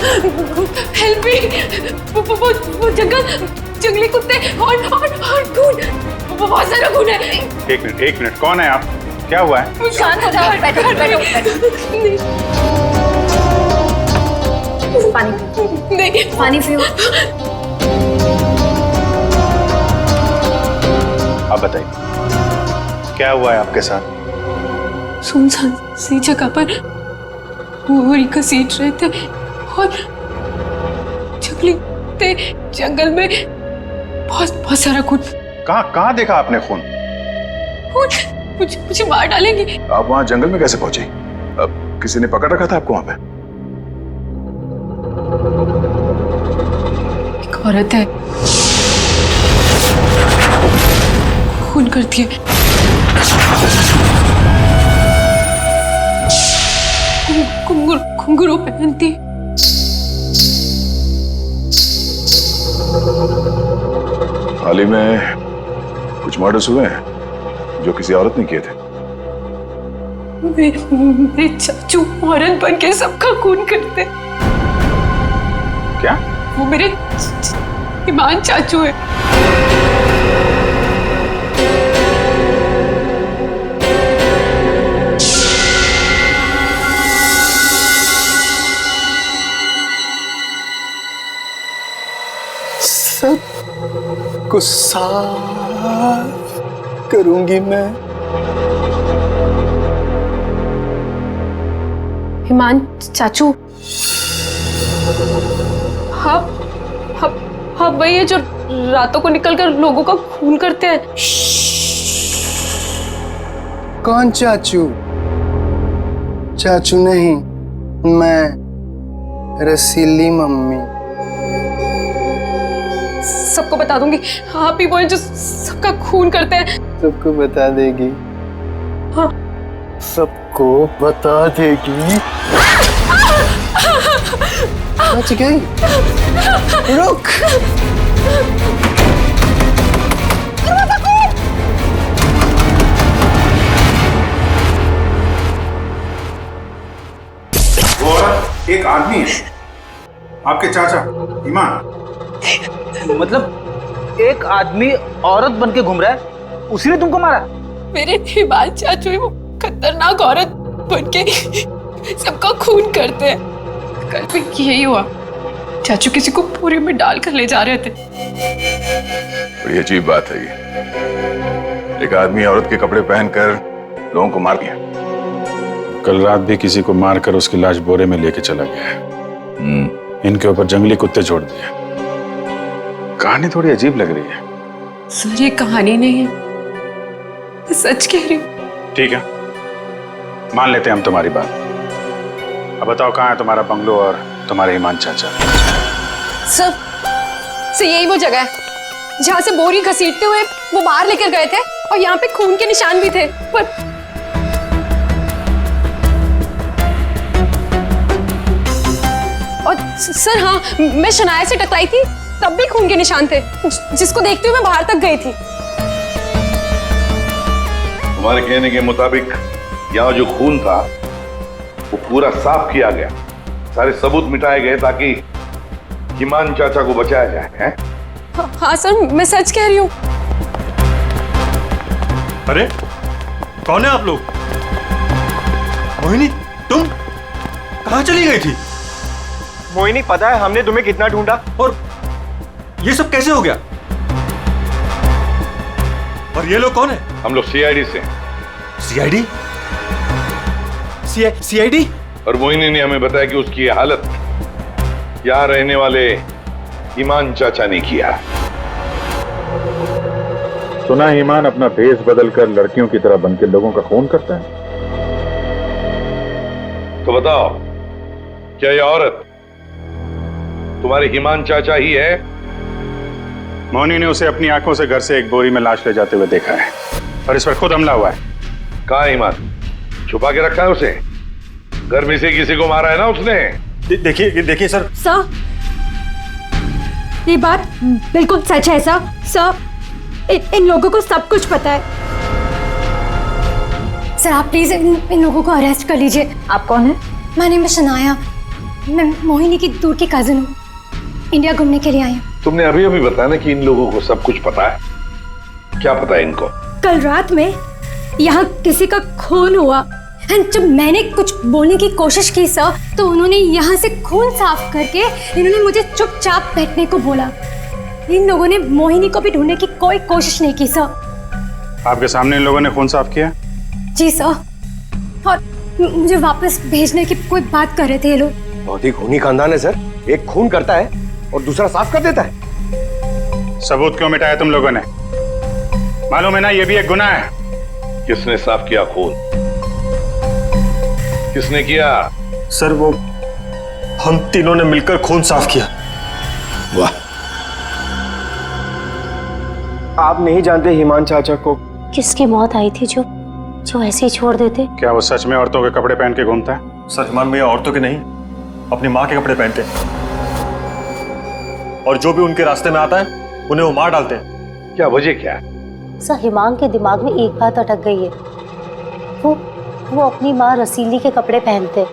Help me. वो जंगली कुत्ते और खून, बहुत सारा खून है। एक मिनट, कौन है आप? क्या हुआ है? शांत हो जाओ, बैठो। पानी नहीं, पानी पियो। आप बताइए, क्या हुआ है आपके साथ? सुनसान सी जगह पर बोरी घसीट रहे थे और जंगली कुत्ते जंगल में बहुत सारा खून। कहाँ देखा आपने खून? मुझे मार डालेंगे। आप वहां जंगल में कैसे पहुंचे? अब किसी ने पकड़ रखा था आपको वहां पे? एक औरत है, खून करती है। घुंघरू पहनती। हाल ही में कुछ मर्डर्स हुए हैं जो किसी औरत ने किए थे। मेरे चाचू औरत बन के सबका खून करते। क्या? वो मेरे ईमान चाचू है। सब को साफ करूंगी मैं। ईमान चाचू, हाँ वही है जो रातों को निकलकर लोगों का खून करते हैं। कौन चाचू? चाचू नहीं, मैं रसीली मम्मी। सबको बता दूंगी, आप ही वो हैं जो सबका खून करते हैं। सबको बता देगी? हाँ। सबको बता देगी? बच गई। रुक। वो औरत एक आदमी है, आपके चाचा ईमान। मतलब एक आदमी औरत बन के घूम रहा है, उसी ने तुमको मारा? मेरे ईमान चाचू ही वो खतरनाक औरत बन के सबका खून करते हैं। कल भी यही हुआ, चाचू किसी को बोरी में डालकर ले जा रहे थे। बड़ी अजीब बात है ये। एक आदमी औरत के कपड़े पहनकर लोगों को मार दिया। कल रात भी किसी को मारकर उसकी लाश बोरे में लेके चला गया है। इनके ऊपर जंगली कुत्ते छोड़ दिए। कहानी थोड़ी अजीब लग रही है। सर ये कहानी नहीं है, मैं सच कह रही हूँ। ठीक है, मान लेते हैं हम तुम्हारी बात। अब बताओ, कहाँ है तुम्हारा बंगलो और तुम्हारे ईमान चाचा? सर यही वो जगह है जहाँ से बोरी घसीटते हुए वो बाहर लेकर गए थे और यहाँ पे खून के निशान भी थे। पर और सर हाँ, मैं शनाया से टकराई थी, तब भी खून के निशान थे, जिसको देखते हुए मैं बाहर तक गई थी। तुम्हारे कहने के मुताबिक यहाँ जो खून था वो पूरा साफ किया गया, सारे सबूत मिटाए गए ताकि ईमान चाचा को बचाया जाए, हैं? हाँ सर, मैं सच कह रही हूँ। अरे कौन है आप लोग? मोहिनी, तुम कहाँ चली गई थी? मोहिनी, पता है हमने तुम्हें कितना ढूंढा। और ये सब कैसे हो गया? और ये लोग कौन है? हम लोग सीआईडी से। सीआईडी? सीआईडी? और मोहिनी ने हमें बताया कि उसकी ये हालत यहाँ रहने वाले ईमान चाचा ने किया। सुना ईमान अपना भेष बदलकर लड़कियों की तरह बनकर लोगों का खून करता है। तो बताओ, क्या ये औरत तुम्हारे ईमान चाचा ही है? मोहिनी ने उसे अपनी आंखों से घर से एक बोरी में लाश ले जाते हुए देखा है और इस पर खुद हमला हुआ है। कहाँ ईमान? छुपा के रखा है उसे? घर में से किसी को मारा है ना उसने? देखिए सर। सर, ये बात बिल्कुल सच है सर। सर, इन लोगों को सब कुछ पता है। सर आप प्लीज इन लोगों को अरेस्ट कर लीजिए। आप कौन है? My name is Shanaya. मैं मोहिनी की दूर की कजिन हूँ, इंडिया घूमने के लिए आई हूँ। तुमने अभी अभी बताया ना कि इन लोगों को सब कुछ पता है। क्या पता है इनको? कल रात में यहाँ किसी का खून हुआ। जब मैंने कुछ बोलने की कोशिश की सर, तो उन्होंने यहाँ से खून साफ करके इन्होंने मुझे चुपचाप बैठने को बोला। इन लोगों ने मोहिनी को भी ढूंढने की कोई कोशिश नहीं की सर। आपके सामने इन लोगों ने खून साफ किया? जी सर, और मुझे वापस भेजने की कोई बात कर रहे थे ये लोग। बहुत ही खूनी खानदान है सर। एक खून करता है और दूसरा साफ कर देता है। सबूत क्यों मिटाया तुम लोगों ने? मालूम है ना ये भी एक गुनाह है। किसने साफ किया खून? किसने किया? सर वो हम तीनों ने मिलकर खून साफ किया। वाह, आप नहीं जानते हिमान चाचा को? किसकी मौत आई थी जो ऐसे ही छोड़ देते? क्या वो सच में औरतों के कपड़े पहन के घूमता है? सर हिमान भैया औरतों के नहीं, अपनी माँ के कपड़े पहनते हैं, और जो भी उनके रास्ते में आता है उन्हें वो मार डालते हैं। क्या वजह क्या है? सर हिमांग के दिमाग में एक बात अटक गई है। वो अपनी माँ रसीली के कपड़े पहनते हैं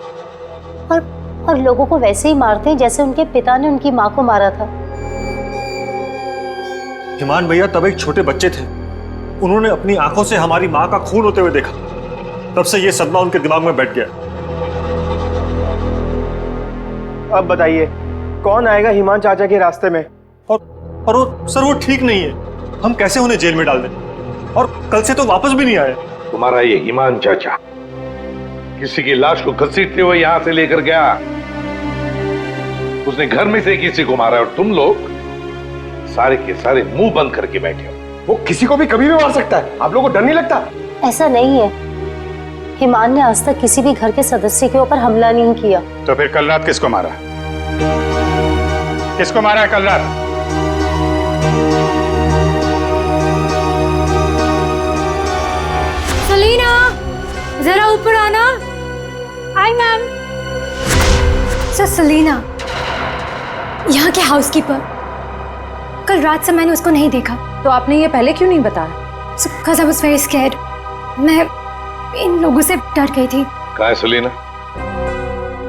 और लोगों को वैसे ही मारते हैं जैसे उनके पिता ने उनकी माँ को मारा था। हिमान भैया तब एक छोटे बच्चे थे, उन्होंने अपनी आंखों से हमारी माँ का खून होते हुए देखा। तब से ये सदमा उनके दिमाग में बैठ गया। अब बताइए कौन आएगा हिमान चाचा के रास्ते में? और वो सर वो ठीक नहीं है, हम कैसे उन्हें जेल में डाल दें? और कल से तो वापस भी नहीं आए। तुम्हारा ये हिमान चाचा किसी की लाश को घसीटते हुए यहां से लेकर गया, उसने घर में से किसी को मारा, और तुम लोग सारे के सारे मुंह बंद करके बैठे हो। वो किसी को भी कभी भी मार सकता है, आप लोगों को डर नहीं लगता? ऐसा नहीं है, हिमान ने आज तक किसी भी घर के सदस्य के ऊपर हमला नहीं किया। तो फिर कल रात किसको मारा? किसको मारा है कल रात? सलीना, जरा ऊपर आना। Hi ma'am. सर सलीना, यहाँ के हाउसकीपर, कल रात से मैंने उसको नहीं देखा। तो आपने ये पहले क्यों नहीं बताया? Because I was very scared. मैं इन लोगों से डर गई थी। कहाँ है सलीना?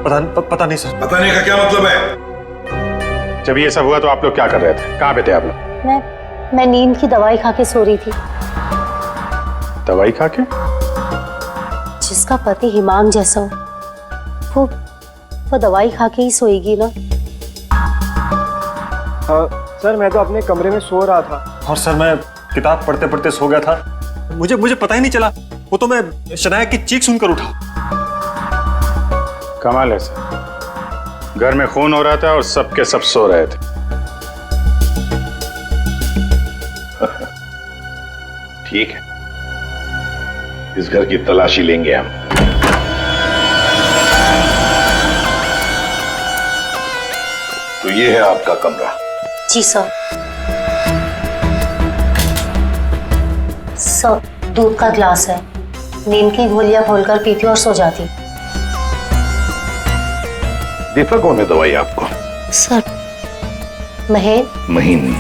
पता नहीं सर। पता नहीं का क्या मतलब है? जब ये सब हुआ तो आप लोग क्या कर रहे थे? कहाँ पे थे आप लोग? मैं नींद की दवाई खा के सो रही थी। दवाई खा के? जिसका पति हिमांग जैसा हो, वो दवाई खा के ही सोएगी ना। हाँ सर, मैं तो अपने कमरे में सो रहा था। और सर मैं किताब पढ़ते पढ़ते सो गया था, मुझे पता ही नहीं चला। वो तो मैं शनाया की चीख सुनकर उठा। कमाल है सर, घर में खून हो रहा था और सबके सब सो रहे थे। ठीक है, इस घर की तलाशी लेंगे हम। तो ये है आपका कमरा। जी सर। सर दूध का ग्लास है, नींद की गोलियां घोलकर पीती और सो जाती। देता कौन है दवाई आपको? सर महीन।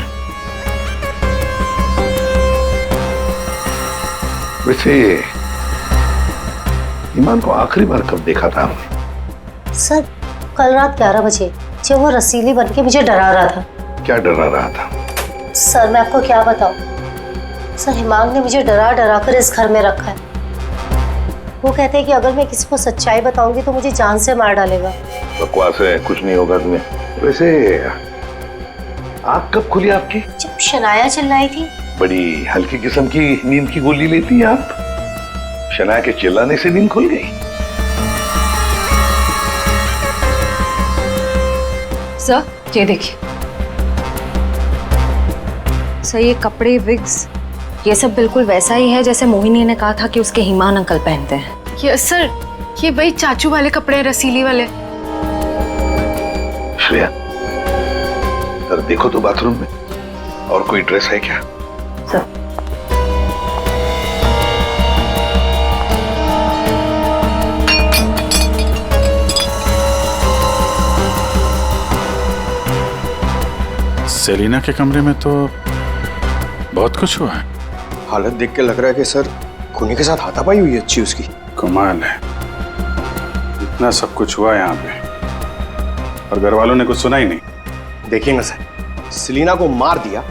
वैसे ईमान को आखिरी बार कब देखा था आपने? सर कल रात 11 बजे, जब वो रसीली बन के मुझे डरा रहा था। क्या डरा रहा था? सर मैं आपको क्या बताऊं, सर हिमांग ने मुझे डरा डरा कर इस घर में रखा है। वो कहते हैं कि अगर मैं किसी को सच्चाई बताऊंगी तो मुझे जान से मार डालेगा। बकवास है, कुछ नहीं होगा तुम्हें। वैसे आँख कब खुली आपकी? जब शनाया चिल्लाई थी। बड़ी हल्की किस्म की नींद की गोली लेती हैं आप। शनाया के चिल्लाने से नींद खुल गई? सर ये देखिए सर, ये कपड़े, विग्स, ये सब बिल्कुल वैसा ही है जैसे मोहिनी ने कहा था कि उसके हिमान अंकल पहनते हैं। यस सर, ये वही चाचू वाले कपड़े हैं, रसीली वाले। श्रेया, जरा देखो तो बाथरूम में और कोई ड्रेस है क्या? सर सेलिना के कमरे में तो बहुत कुछ हुआ है। हालत देख के लग रहा है कि सर खूनी के साथ हाथापाई हुई है अच्छी उसकी। कमाल है, इतना सब कुछ हुआ यहाँ पे, और घर वालों ने कुछ सुना ही नहीं। देखिए ना सर, सेलिना को मार दिया,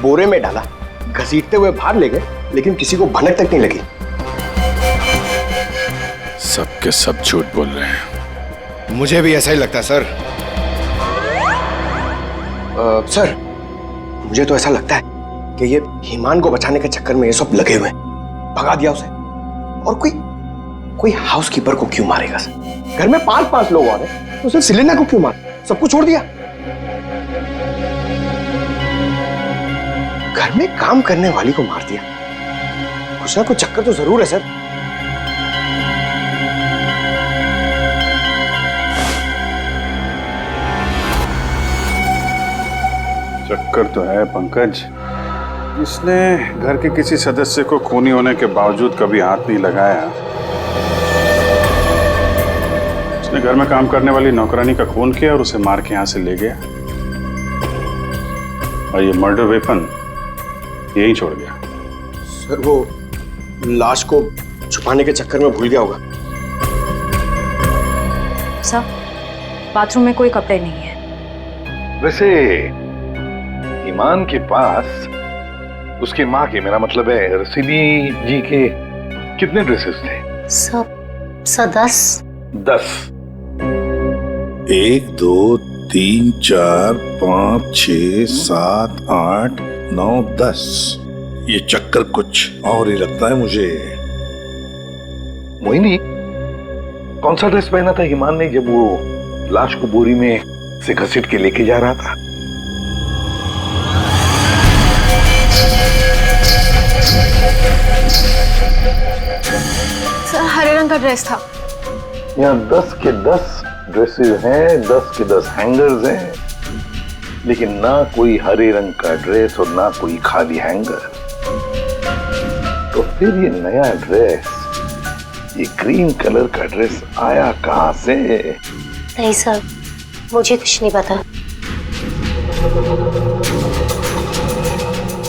बोरे में डाला, घसीटते हुए बाहर ले गए, लेकिन किसी को भनक तक नहीं लगी। सब के सब झूठ बोल रहे हैं। मुझे भी ऐसा ही लगता है सर। सर, मुझे तो ऐसा लगता है कि ये ईमान को बचाने के चक्कर में ये सब लगे हुए हैं। भगा दिया उसे, और कोई हाउसकीपर को क्यों मारेगा सर? घर में 5-5 लोग और हैं, तो सिर्फ सेलिना को क्यों मार? सबको छोड़ दिया। घर में काम करने वाली को मार दिया। कुछ ना कुछ चक्कर तो जरूर है सर। चक्कर तो है पंकज। इसने घर के किसी सदस्य को खूनी होने के बावजूद कभी हाथ नहीं लगाया। उसने घर में काम करने वाली नौकरानी का खून किया और उसे मार के यहां से ले गया, और ये मर्डर वेपन यहीं छोड़ गया। सर, वो लाश को छुपाने के चक्कर में भूल गया होगा। सर, बाथरूम में कोई कपड़े नहीं है। वैसे ईमान के पास उसकी माँ के, मेरा मतलब है रसीली जी के, कितने ड्रेसेस थे? सब 10। 10। 1 2 3 4 5 6 7 8 9 10। ये चक्कर कुछ और ही लगता है मुझे। मोहिनी, कौन सा ड्रेस पहना था ईमान ने जब वो लाश को बोरी में से घसीट के लेके जा रहा था? सर, हरे रंग का ड्रेस था। यहाँ 10 के 10 ड्रेसेस हैं, 10 के 10 हैंगर्स हैं, लेकिन ना कोई हरे रंग का ड्रेस और ना कोई खाली हैंगर। तो फिर ये नया ड्रेस, ये ग्रीन कलर का ड्रेस आया कहां से? नहीं सर, मुझे कुछ नहीं पता।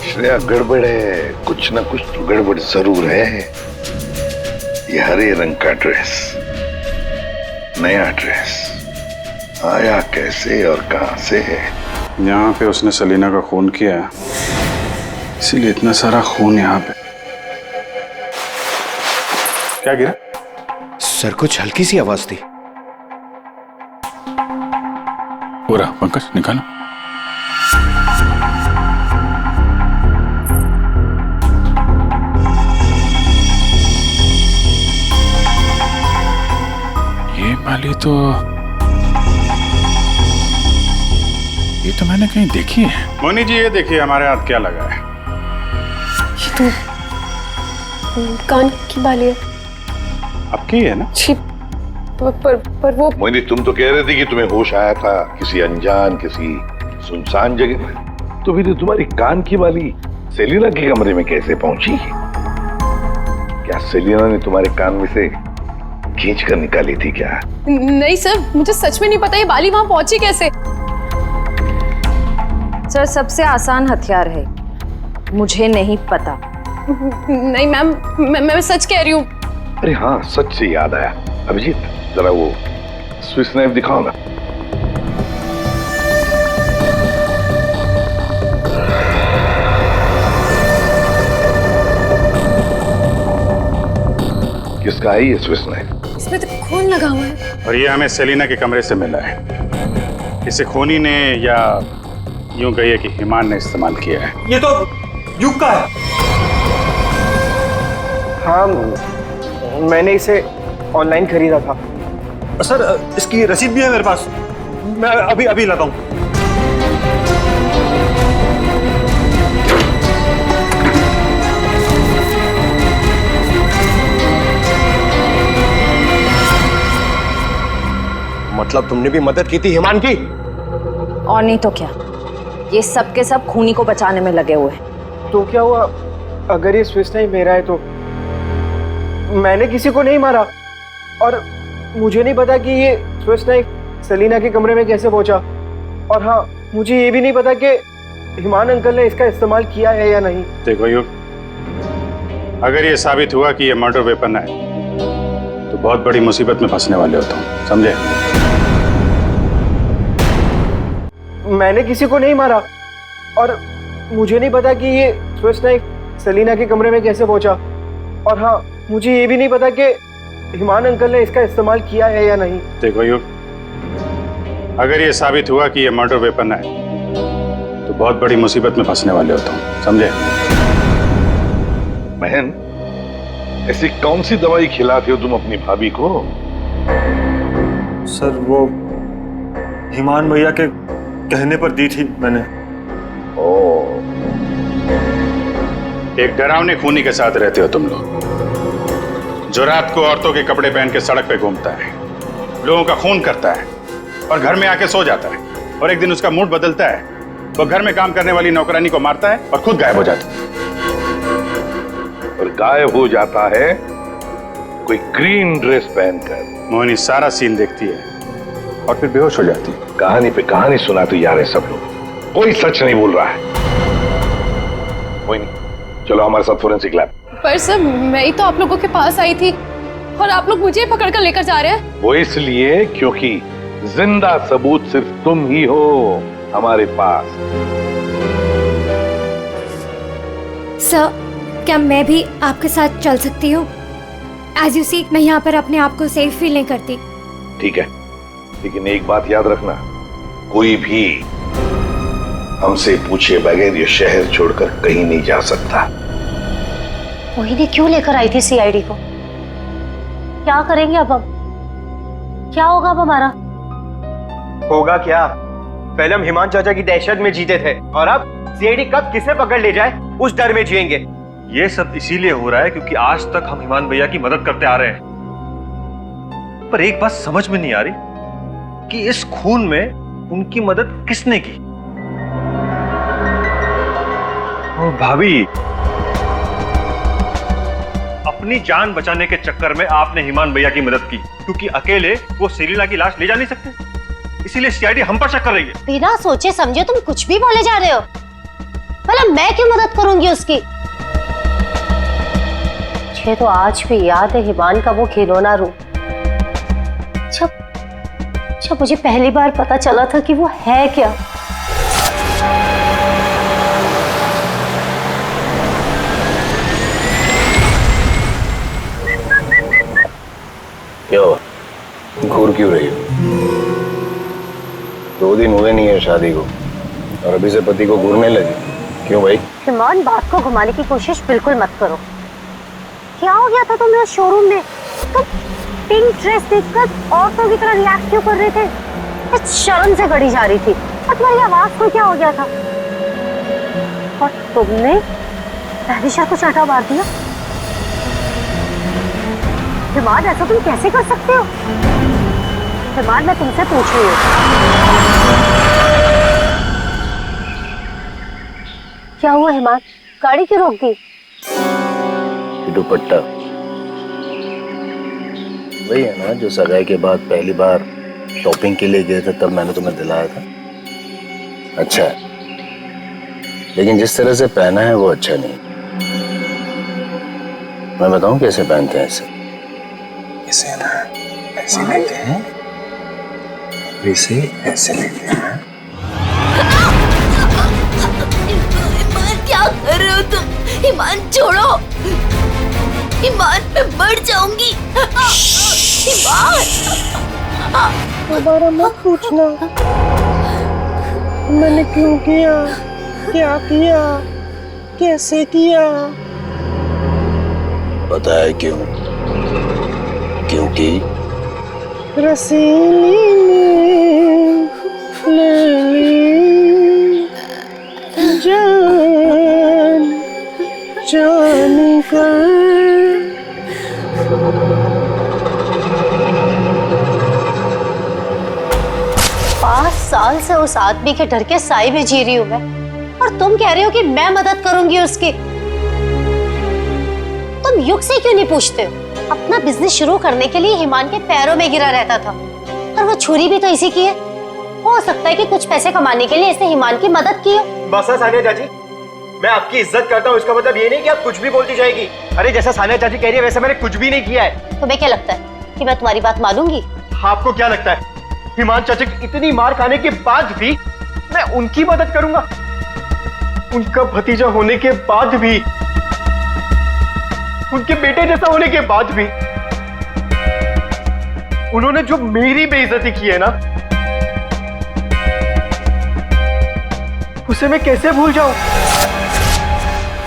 श्रेया, गड़बड़ है, कुछ ना कुछ तो गड़बड़ जरूर है। ये हरे रंग का ड्रेस, नया ड्रेस आया कैसे और कहां से है? यहाँ पे उसने सेलिना का खून किया, इसीलिए इतना सारा खून यहाँ पे। क्या गिरा? सर, कुछ हल्की सी आवाज थी। पूरा पंकज निकालो। ये वाली तो मैंने कहीं देखी है। मोनी जी, ये देखिए हमारे हाथ क्या लगा है। ये तो कान की बाली है। आपकी है ना? छी, पर वो। मोहिनी, तुम तो कह रहे थे कि तुम्हें होश आया था किसी अनजान, किसी सुनसान जगह में, तो फिर तुम्हारी कान की बाली सेलिना के कमरे में कैसे पहुंची? क्या सेलिना ने तुम्हारे कान में से खींच कर निकाली थी क्या? नहीं सर, मुझे सच में नहीं पता ये बाली वहां पहुंची कैसे। सर, सबसे आसान हथियार है, मुझे नहीं पता। नहीं मैम, मैं सच कह रही हूँ। अरे हाँ, सच से याद आया। अभिजीत, जरा वो स्विस नाइफ दिखाओ ना। किसका है ये स्विस नाइफ? इसमें तो खून लगा हुआ है। और ये हमें सेलिना के कमरे से मिला है। इसे खूनी ने, या यूं कहिए कि ईमान ने इस्तेमाल किया है। ये तो युग का है। हाँ, मैंने इसे ऑनलाइन खरीदा था। सर, इसकी रसीद भी है मेरे पास, मैं अभी लाता हूँ। मतलब तुमने भी मदद की थी ईमान की? और नहीं तो क्या, ये सब के सब खूनी को बचाने में लगे हुए हैं। तो क्या हुआ अगर ये स्विस नाइफ मेरा है तो? मैंने किसी को नहीं मारा, और मुझे नहीं पता कि ये स्विस नाइफ सेलिना के कमरे में कैसे पहुंचा। और हाँ, मुझे ये भी नहीं पता कि ईमान अंकल ने इसका इस्तेमाल किया है या नहीं। देखो युग, अगर ये साबित हुआ कि ये मर्डर वेपन है तो बहुत बड़ी मुसीबत में फंसने वाले हो तुम, समझे? मैंने किसी को नहीं मारा और मुझे नहीं पता कि ये स्विस नाइफ सलीना के कमरे में कैसे पहुंचा। और हाँ, मुझे ये भी नहीं पता कि हिमान अंकल ने इसका इस्तेमाल किया है या नहीं। देखो युग, अगर ये साबित हुआ कि ये मर्डर वेपन है तो बहुत बड़ी मुसीबत में फंसने वाले हो तुम, समझे? बहन, ऐसी कौन सी दवाई खिलाते हो तुम अपनी भाभी को? सर वो हिमान भैया के कहने पर दी थी मैंने। ओह, एक डरावने खूनी के साथ रहते हो तुम लोग, जो रात को औरतों के कपड़े पहन के सड़क पे घूमता है, लोगों का खून करता है और घर में आके सो जाता है, और एक दिन उसका मूड बदलता है, वो घर में काम करने वाली नौकरानी को मारता है और खुद गायब हो जाता है। और गायब हो जाता है कोई ग्रीन ड्रेस पहनकर। मोहिनी सारा सीन देखती है और फिर बेहोश हो जाती है। कहानी पे कहानी सुनाते जा रहे सब लोग, कोई सच नहीं बोल रहा है। मोहिनी, चलो हमारे साथ फोरेंसिक लैब। पर सर मैं ही तो आप लोगों के पास आई थी और आप लोग मुझे पकड़ कर लेकर जा रहे हैं। वो इसलिए क्योंकि जिंदा सबूत सिर्फ तुम ही हो हमारे पास। सर, क्या मैं भी आपके साथ चल सकती हूँ? एज यू सी, मैं यहाँ पर अपने आप को सेफ फील नहीं करती। ठीक है, लेकिन एक बात याद रखना, कोई भी हमसे पूछे बगैर ये शहर छोड़कर कहीं नहीं जा सकता। मोहिनी क्यों लेकर आई थी सीआईडी को? क्या करेंगे अब हम? क्या होगा अब हमारा? होगा क्या? पहले हम हिमान चाचा की दहशत में जीते थे और अब सीआईडी कब किसे पकड़ ले जाए उस डर में जिएंगे। ये सब इसीलिए हो रहा है क्योंकि आज तक हम हिमान भैया की मदद करते आ रहे हैं। पर एक बात समझ में नहीं आ रही कि इस खून में उनकी मदद किसने की। भाभी, अपनी जान बचाने के चक्कर में आपने हिमान भैया की मदद की, क्योंकि अकेले वो सेलिना की लाश ले जा नहीं सकते, इसीलिए सीआईडी हम पर शक कर रही है। बिना सोचे समझे तुम कुछ भी बोले जा रहे हो। भला मैं क्यों मदद करूंगी उसकी? मुझे तो आज भी याद है हिमान का वो खिलौना रूम, जब मुझे पहली बार पता चला था कि वो है क्या। क्या हुआ? घूर क्यों रही हो? 2 दिन हुए नहीं है शादी को और अभी से पति को घूरने लगी, क्यों भाई? हिमान, बात को घुमाने की कोशिश बिल्कुल मत करो। क्या हो गया था तुम्हें शोरूम में? तुम पिंक ड्रेस देखकर औरतों की तरह रिएक्ट क्यों कर रहे थे? कुछ शर्म से गड़ी जा रही थी और तुम्हारी आवाज को क्या हो गया था? और तुमने तहरीशा को चाटा मार दिया। हिमान, ऐसा तुम कैसे कर सकते हो? हिमान, मैं तुमसे पूछ रही हूँ, क्या हुआ हिमान? गाड़ी क्यों रोक दी? दुपट्टा वही है ना जो सगाई के बाद पहली बार शॉपिंग के लिए गए थे, तब मैंने तुम्हें दिलाया था। अच्छा है, लेकिन जिस तरह से पहना है वो अच्छा नहीं। मैं बताऊं कैसे पहनते हैं इसे? इसे ना ऐसे लेते हैं, इसे ऐसे लेते हैं। ईमान, क्या कर रहे हो तुम? ईमान छोड़ो, ईमान मैं मर जाऊंगी। ईमान, दोबारा मत पूछना मैंने क्यों किया, क्या किया, कैसे किया। पता है क्यों? क्योंकि रसीली ने ले ली जान जाने का। 5 साल से उस आदमी के डर के साए में जी रही हूँ मैं, और तुम कह रहे हो कि मैं मदद करूंगी उसकी। तुम युग से क्यों नहीं पूछते हो? अपना बिजनेस शुरू करने के लिए हिमान के पैरों में गिरा रहता था, और वो छुरी भी तो इसी की है। हो सकता है कि कुछ पैसे कमाने के लिए इसने हिमान की मदद की हो। बस सानिया चाची, मैं आपकी इज्जत करता हूँ, इसका मतलब ये नहीं कि आप कुछ भी बोलती जाएगी। अरे जैसा सानिया चाची कह रही है वैसे मैंने कुछ भी नहीं किया है। तुम्हें क्या लगता है कि मैं तुम्हारी बात मानूंगी? आपको क्या लगता है हिमान चाचा की इतनी मार खाने के बाद भी मैं उनकी मदद करूंगा। उनका भतीजा होने के बाद भी, उनके बेटे जैसा होने के बाद भी उन्होंने जो मेरी बेइज्जती की है ना, उसे मैं कैसे भूल जाऊं?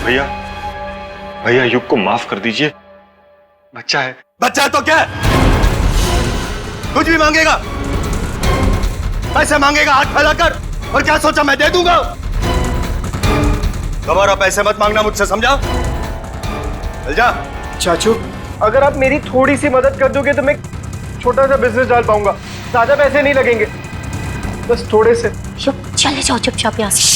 भैया, भैया युग को माफ कर दीजिए। बच्चा है। बच्चा है तो क्या है? कुछ भी मांगेगा, पैसे मांगेगा हाथ फैलाकर, और क्या सोचा मैं दे दूंगा? दोबारा पैसे मत मांगना मुझसे, समझा? चल जा। चाचू, अगर आप मेरी थोड़ी सी मदद कर दोगे तो मैं छोटा सा बिजनेस डाल पाऊंगा। ज्यादा पैसे नहीं लगेंगे, बस थोड़े से। चले जाओ चुपचाप यहाँ से।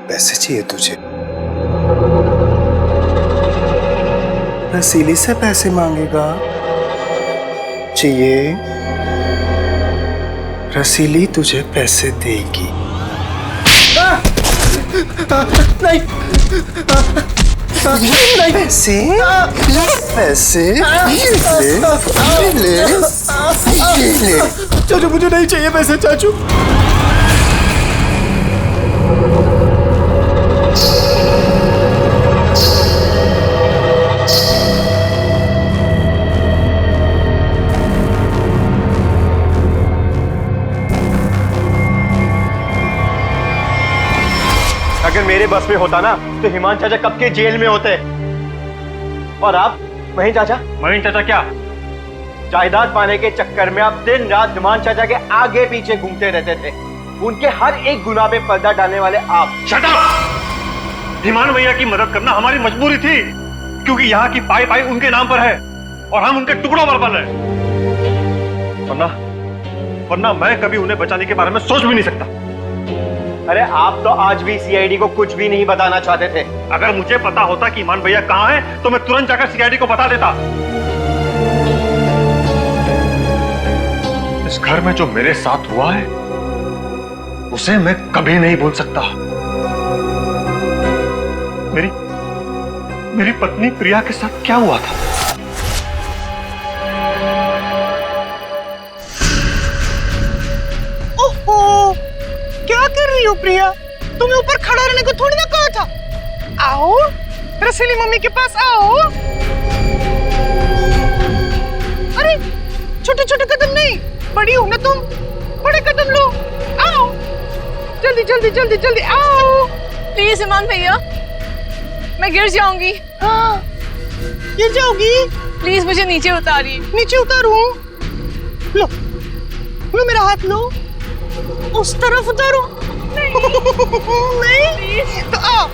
पैसे चाहिए तुझे? रसीली से पैसे मांगेगा? चाहिए? रसीली तुझे पैसे देगी। नहीं, नहीं, पैसे, पैसे ले। चाचू मुझे नहीं चाहिए पैसे, चाचू। अगर मेरे बस में होता ना तो हिमान चाचा कब के जेल में होते। और आप महीन चाचा? महीन चाचा क्या? जायदाद पाने के चक्कर में आप दिन रात हिमान चाचा के आगे पीछे घूमते रहते थे। उनके हर एक गुनाह पे पर्दा डालने वाले आप। Shut up! हिमान भैया की मदद करना हमारी मजबूरी थी, क्योंकि यहाँ की पाई पाई उनके नाम पर है और हम उनके टुकड़ों पर पल रहे। वरना मैं कभी उन्हें बचाने के बारे में सोच भी नहीं सकता। अरे आप तो आज भी सीआईडी को कुछ भी नहीं बताना चाहते थे। अगर मुझे पता होता कि ईमान भैया कहाँ है तो मैं तुरंत जाकर सीआईडी को बता देता। इस घर में जो मेरे साथ हुआ है उसे मैं कभी नहीं भूल सकता। मेरी पत्नी प्रिया के साथ क्या हुआ था? ओहो, क्या कर रही हो प्रिया? तुम्हें ऊपर खड़ा रहने को थोड़ी ना कहा था। आओ, रसीली मम्मी के पास आओ। अरे छोटे छोटे कदम नहीं, बड़ी हो ना तुम, बड़े कदम लो। आओ, जल्दी जल्दी जल्दी जल्दी आओ। प्लीज ईमान भैया, मैं गिर जाऊंगी। हाँ, गिर जाओगी? प्लीज मुझे नीचे उतारिए। नीचे उतारूं? लो, लो मेरा हाथ लो। उस तरफ उतारो। नहीं, तो आओ।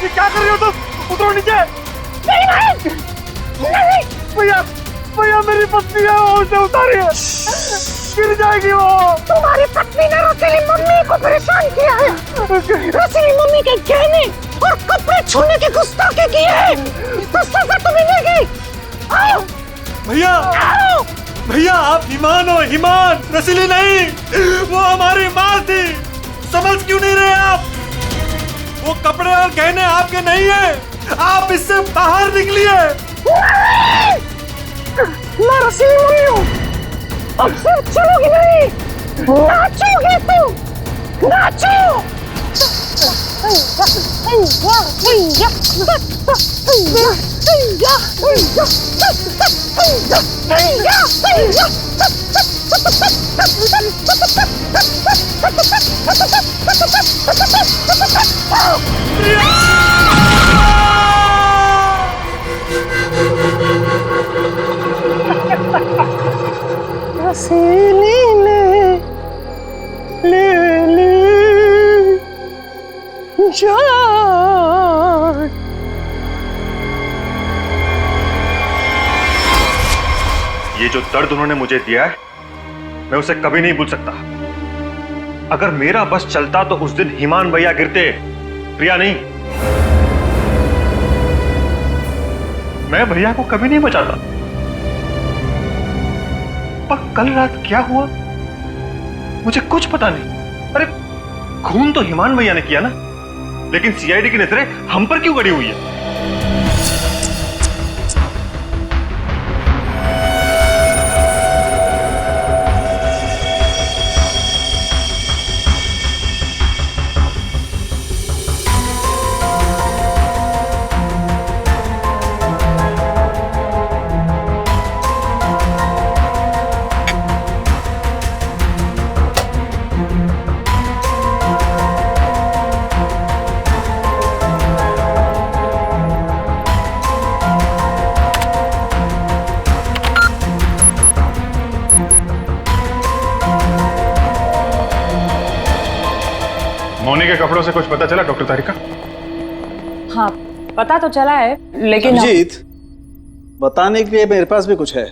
ये क्या कर रही हो तुम? उतरो नीचे। नहीं, नहीं। भैया, भैया मेरी पत्नी है, वो उसे उतारिए, गिर जाएगी वो। तुम्हारी पत्नी ने रसीली मम्मी को परेशान किया है। रसीली मम्मी के गहने और कपड़े छूने की गुस्ताखी की है, तो सजा तुम्हें मिलेगी। आओ भैया, आओ। भैया आप ईमान हो, ईमान, रसीली नहीं। वो हमारी माँ थी, समझ क्यों नहीं रहे आप? वो कपड़े और गहने आपके नहीं है, आप इससे बाहर निकलिए। मैं रसीली मम्मी हूँ। अब सिर्फ चलोगी नहीं, नाचोगे तुम, नाचो। रसीली ले जान। ये जो दर्द उन्होंने मुझे दिया है, मैं उसे कभी नहीं भूल सकता। अगर मेरा बस चलता तो उस दिन ईमान भैया गिरते, प्रिया नहीं। मैं भैया को कभी नहीं बचाता। पर कल रात क्या हुआ मुझे कुछ पता नहीं। अरे खून तो ईमान भैया ने किया ना, लेकिन सीआईडी की नजरें हम पर क्यों गड़ी हुई है? मोनी के कपड़ों से कुछ पता चला डॉक्टर तारिका? हाँ, पता तो चला है, लेकिन अभिजीत, बताने के लिए मेरे पास भी कुछ है।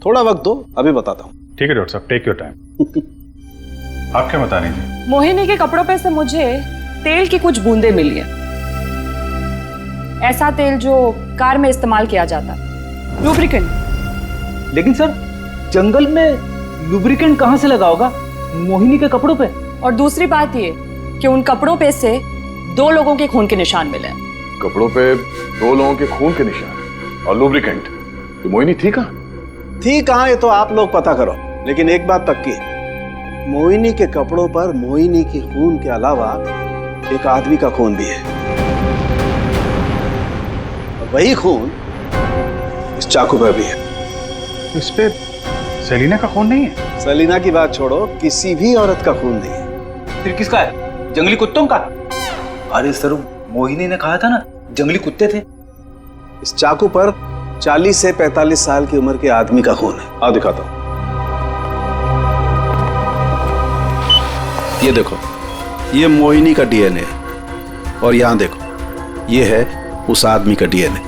थोड़ा वक्त दो, अभी बताता हूँ। ठीक है डॉक्टर साहब, टेक योर टाइम। आप क्या बता रही थी? मोहिनी के कपड़ों पे से मुझे तेल की कुछ बूंदें मिली हैं। ऐसा तेल जो कार में इस्तेमाल किया जाता, लुब्रिकेंट। लेकिन सर, जंगल में लुब्रिकेंट कहाँ से लगा होगा मोहिनी के कपड़ों पे? और दूसरी बात ये कि उन कपड़ों पे से 2 लोगों के खून के निशान मिले। कपड़ों पे 2 लोगों के खून के निशान और लुब्रिकेंट। तो मोहिनी थी कहाँ? थी कहाँ ये तो आप लोग पता करो, लेकिन एक बात पक्की है, मोहिनी के कपड़ों पर मोहिनी की खून के अलावा एक आदमी का खून भी है। और वही खून इस चाकू पर भी है। इस पे सेलिना का खून नहीं है? सेलिना की बात छोड़ो, किसी भी औरत का खून नहीं है। फिर किसका है? जंगली कुत्तों का? अरे सर, मोहिनी ने कहा था ना जंगली कुत्ते थे। इस चाकू पर 40 से 45 साल की उम्र के आदमी का खून है। आओ दिखाता हूं। ये देखो, ये मोहिनी का डीएनए है और यहां देखो, ये है उस आदमी का डीएनए।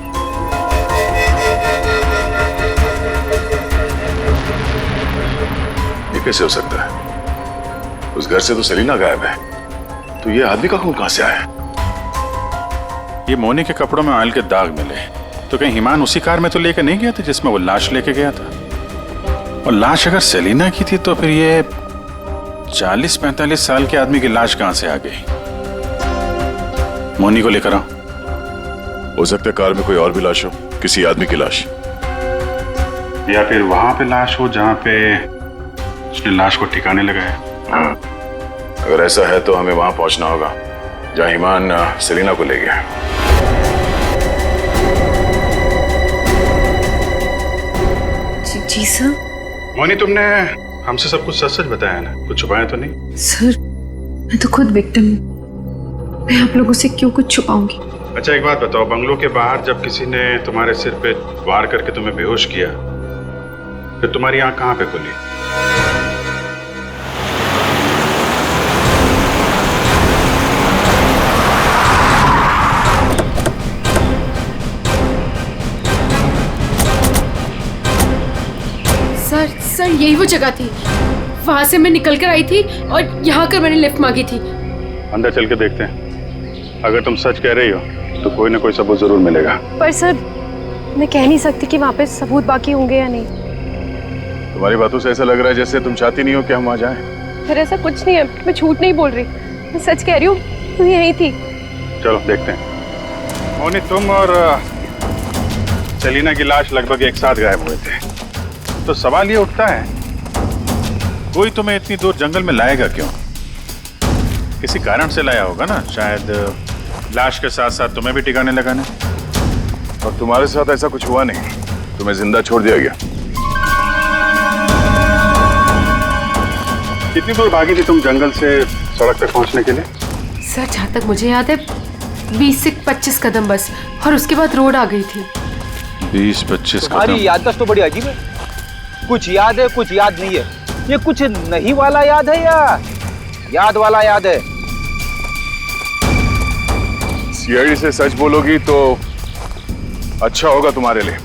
ये कैसे हो सकता है? उस घर से तो सेलिना गायब है, तो ये आदमी का खून कहां से आया? ये मोनी के कपड़ों में ऑयल के दाग मिले, तो कहीं ईमान उसी कार में तो लेकर नहीं गया था जिसमें वो लाश लेके गया था? और लाश अगर सेलिना की थी तो फिर ये 40-45 साल के आदमी की लाश कहां से आ गई? मोनी को लेकर आओ। हो सकता है कार में कोई और भी लाश हो, किसी आदमी की लाश, या फिर वहां पे लाश हो जहां पे उसने लाश को ठिकाने लगाया। हाँ। अगर ऐसा है तो हमें वहां पहुंचना होगा जहां ईमान सेलिना को ले गया। जी सर। मोनी, तुमने हमसे सब कुछ सच सच बताया ना, कुछ छुपाया तो नहीं? सर, मैं तो खुद विक्टिम हूँ, मैं आप लोगों से क्यों कुछ छुपाऊंगी? अच्छा एक बात बताओ, बंगलों के बाहर जब किसी ने तुम्हारे सिर पे वार करके तुम्हें बेहोश किया, फिर तुम्हारी आंख कहां पे खुली? सर यही वो जगह थी, वहां से मैं निकल कर आई थी और यहाँ कर मैंने लिफ्ट मांगी थी। अंदर चल के देखते हैं, अगर तुम सच कह रही हो तो कोई ना कोई सबूत जरूर मिलेगा। पर सर, मैं कह नहीं सकती कि वहाँ पे सबूत बाकी होंगे या नहीं। तुम्हारी बातों से ऐसा लग रहा है जैसे तुम चाहती नहीं हो कि हम वहां जाएं। फिर ऐसा कुछ नहीं है, मैं झूठ नहीं बोल रही, मैं सच कह रही हूँ, तू यहीं थी। चलो देखते हैं। मोनी, तुम और सेलिना की लाश लगभग एक साथ गायब हुए थे, तो सवाल ये उठता है, कोई तुम्हें इतनी दूर जंगल में लाएगा क्यों? किसी कारण से लाया होगा ना, शायद लाश के साथ साथ तुम्हें भी ठिकाने लगाने। और तुम्हारे साथ ऐसा कुछ हुआ नहीं, तुम्हें जिंदा छोड़ दिया गया। कितनी दूर भागी थी तुम जंगल से सड़क तक पहुंचने के लिए? सर, जहाँ तक मुझे याद है 20 से 25 कदम बस, और उसके बाद रोड आ गई थी। 20-25 कदम? तुम्हारी याददाश्त तो बड़ी अजीब है, कुछ याद है कुछ याद नहीं है। ये कुछ नहीं वाला याद है या याद वाला याद है? सीआईडी से सच बोलोगी तो अच्छा होगा तुम्हारे लिए।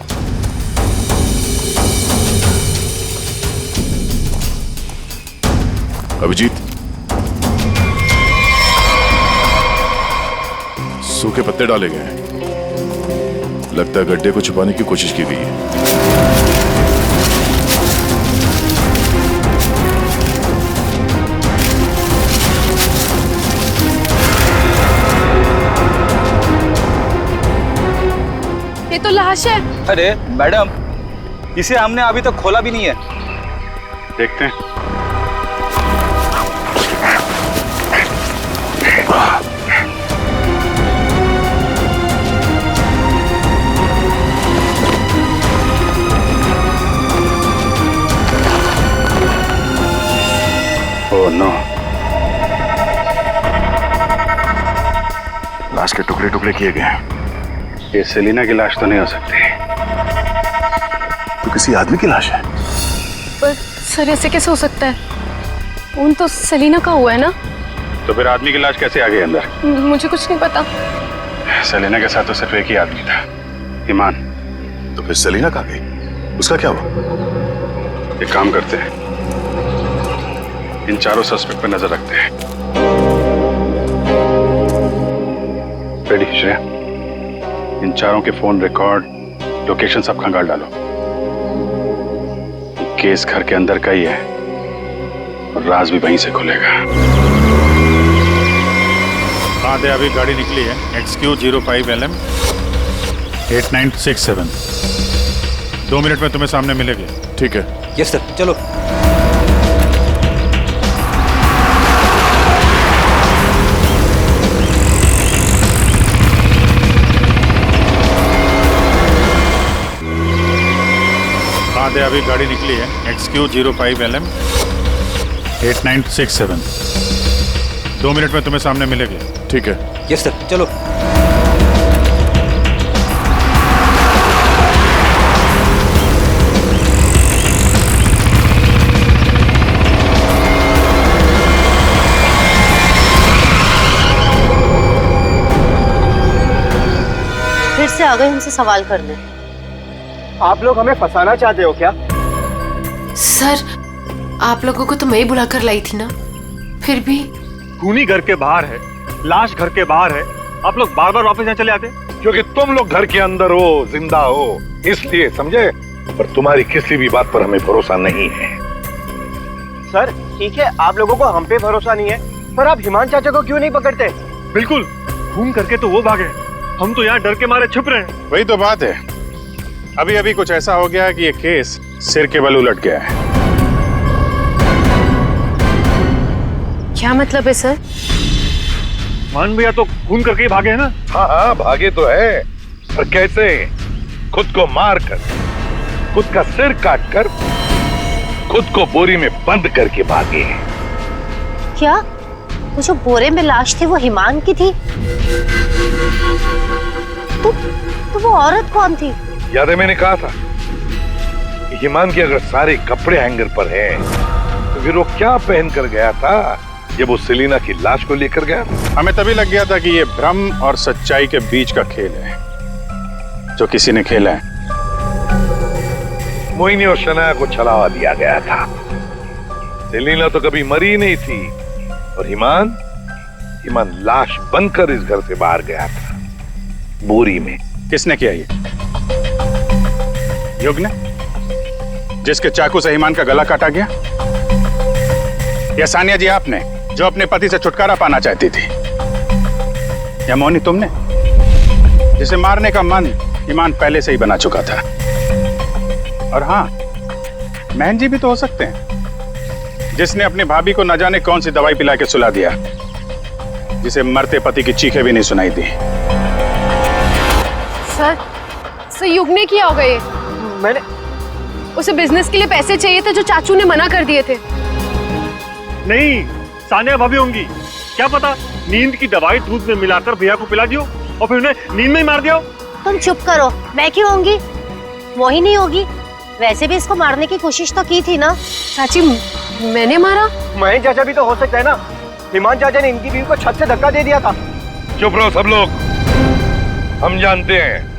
अभिजीत, सूखे पत्ते डाले गए हैं। लगता है गड्ढे को छुपाने की कोशिश की गई है। ये तो लाश है। अरे मैडम, इसे हमने अभी तक खोला भी नहीं है। देखते हैं। ओह नो, लाश के टुकड़े टुकड़े किए गए हैं। ये सेलिना की लाश तो नहीं हो सकती। तो किसी आदमी की लाश है। पर सर ऐसे कैसे हो सकता है? खून तो सेलिना का हुआ है ना? तो फिर आदमी की लाश कैसे आ गई अंदर? मुझे कुछ नहीं पता। सेलिना के साथ तो सिर्फ एक ही आदमी था, ईमान। तो फिर सेलिना कहाँ गई? उसका क्या हुआ? एक काम करते हैं, इन चारों सस्पेक्ट पर नजर रखते हैं। रेडी श्रेया, इन चारों के फोन रिकॉर्ड, लोकेशन सब खंगाल डालो। केस घर के अंदर का ही है और राज भी वहीं से खुलेगा। हाँ दे, अभी गाड़ी निकली है XQ05LM 8967। 2 मिनट में तुम्हें सामने मिलेगी। ठीक है। यस सर, चलो। हाँ दे, अभी गाड़ी निकली है XQ05LM 8967। 2 मिनट में तुम्हें सामने मिलेगी। ठीक है। यस सर, चलो। फिर से आ गए हमसे सवाल करने। आप लोग हमें फंसाना चाहते हो क्या? सर, आप लोगों को तो मैं ही बुला कर लाई थी ना, फिर भी। खूनी घर के बाहर है, लाश घर के बाहर है, आप लोग बार बार वापस यहाँ चले आते? क्योंकि तुम लोग घर के अंदर हो, जिंदा हो, इसलिए, समझे? पर तुम्हारी किसी भी बात पर हमें भरोसा नहीं है। सर ठीक है, आप लोगों को हम पे भरोसा नहीं है, पर आप हिमान चाचा को क्यों नहीं पकड़ते? बिल्कुल, खून करके तो वो भागे, हम तो यहाँ डर के मारे छुप रहे हैं। वही तो बात है, अभी अभी कुछ ऐसा हो गया है कि ये केस सिर के बल उलट गया है। क्या मतलब है सर? मान भैया तो खून करके ही भागे है ना? हाँ हाँ, भागे तो है, पर कैसे? खुद को मार कर, खुद का सिर काट कर, खुद को बोरी में बंद करके भागे। क्या वो जो बोरे में लाश थी वो हिमान की थी? तो वो औरत कौन थी? याद है मैंने कहा था कि हिमान के अगर सारे कपड़े हैंगर पर हैं, तो फिर वो क्या पहन कर गया था जब वो सेलिना की लाश को लेकर गया? हमें तभी लग गया था कि ये भ्रम और सच्चाई के बीच का खेल है जो किसी ने खेला है। मोहिनी और शनाया को छलावा दिया गया था। सेलिना तो कभी मरी नहीं थी और हिमान लाश बनकर इस घर से बाहर गया था, बोरी में। किसने किया ये? युग ने, जिसके चाकू से हिमान का गला काटा गया? या सानिया जी आपने, जो अपने पति से छुटकारा पाना चाहती थी? या मोहिनी तुमने, जिसे मारने का मन हिमान पहले से ही बना चुका था? और हाँ, महन जी भी तो हो सकते हैं, जिसने अपनी भाभी को न जाने कौन सी दवाई पिला के सुला दिया, जिसे मरते पति की चीखें भी नहीं सुनाई दी। सर युग ने किया होगा ये। मैंने उसे बिजनेस के लिए पैसे चाहिए थे जो चाचू ने मना कर दिए थे। नहीं, सानिया भाभी होंगी, क्या पता नींद की दवाई दूध में मिलाकर भैया को पिला दियो और फिर उन्हें नींद में ही मार दिया। तुम चुप करो, मैं क्यों होंगी? मोहिनी होगी। वैसे भी इसको मारने की कोशिश तो की थी ना। चाची, मैंने मारा? महेश चाचा भी तो हो सकता है ना, हिमान चाचा ने इनकी बीवी को छत से धक्का दे दिया था। चुप रहो सब लोग, हम जानते हैं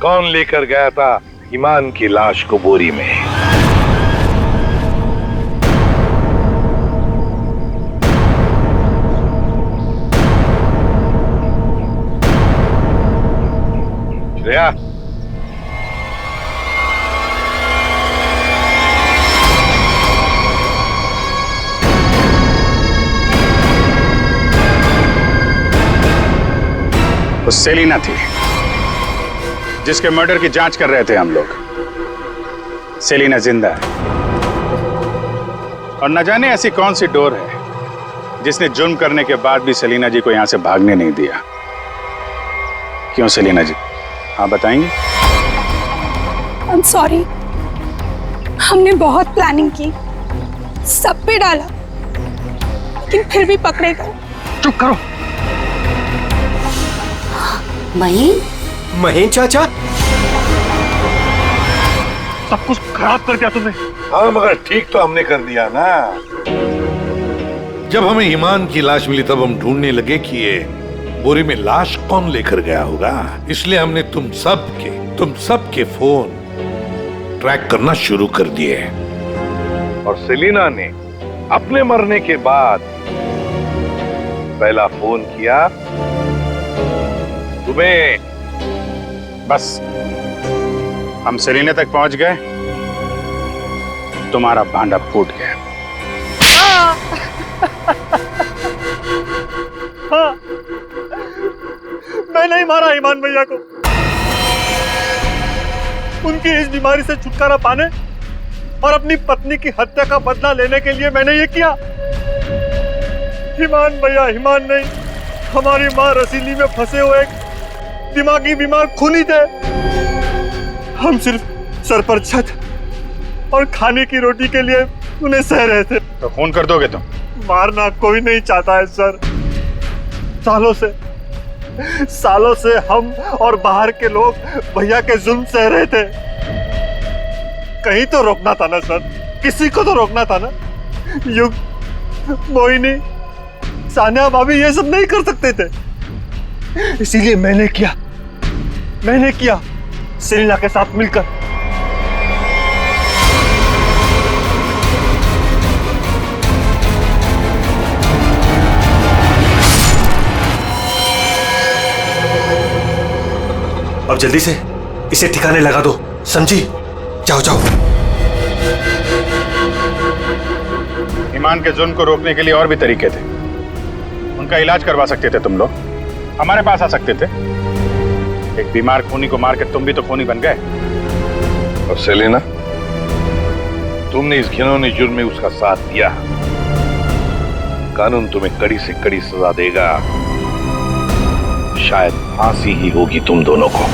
कौन लेकर गया था हिमान की लाश को बोरी में। वो सेलिना थी जिसके मर्डर की जांच कर रहे थे हम लोग। सेलिना जिंदा है और न जाने ऐसी कौन सी डोर है जिसने जुर्म करने के बाद भी सेलिना जी को यहां से भागने नहीं दिया। क्यों सेलिना जी, आप बताएंगे? I'm sorry, हमने बहुत प्लानिंग की, सब पे डाला, लेकिन फिर भी पकड़े गए। चुप करो। महेन चाचा, सब कुछ खराब कर दिया तुमने। हाँ मगर ठीक तो हमने कर दिया ना। जब हमें ईमान की लाश मिली तब हम ढूंढने लगे कि ये बोरे में लाश कौन लेकर गया होगा। इसलिए हमने तुम सबके फोन ट्रैक करना शुरू कर दिए। और सेलिना ने अपने मरने के बाद पहला फोन किया तुम्हें। बस हम सेलिना तक पहुंच गए, तुम्हारा भांडा फूट गया। हाँ, मैं नहीं मारा ईमान भैया को। उनकी इस बीमारी से छुटकारा पाने और अपनी पत्नी की हत्या का बदला लेने के लिए मैंने ये किया। ईमान भैया ईमान नहीं, हमारी माँ रसीली में फंसे हुए एक दिमागी बीमार खूनी थे। हम सिर्फ सर पर छत और खाने की रोटी के लिए उन्हें सह रहे थे। तो खून कर दोगे तुम? मारना कोई नहीं चाहता है सर। सालों से हम और बाहर के लोग भैया के जुल्म सह रहे थे। कहीं तो रोकना था ना सर, किसी को तो रोकना था ना। युग, मोहिनी, सानिया भाभी ये सब नहीं कर सकते थे, इसीलिए मैंने किया सेलिना के साथ मिलकर। अब जल्दी से इसे ठिकाने लगा दो, समझी? जाओ जाओ। ईमान के जुर्म को रोकने के लिए और भी तरीके थे। उनका इलाज करवा सकते थे तुम लोग, हमारे पास आ सकते थे। एक बीमार खूनी को मार के तुम भी तो खूनी बन गए। और सेलिना, तुमने इस घिनौने जुर्म में उसका साथ दिया। कानून तुम्हें कड़ी से कड़ी सजा देगा, शायद फांसी ही होगी तुम दोनों को।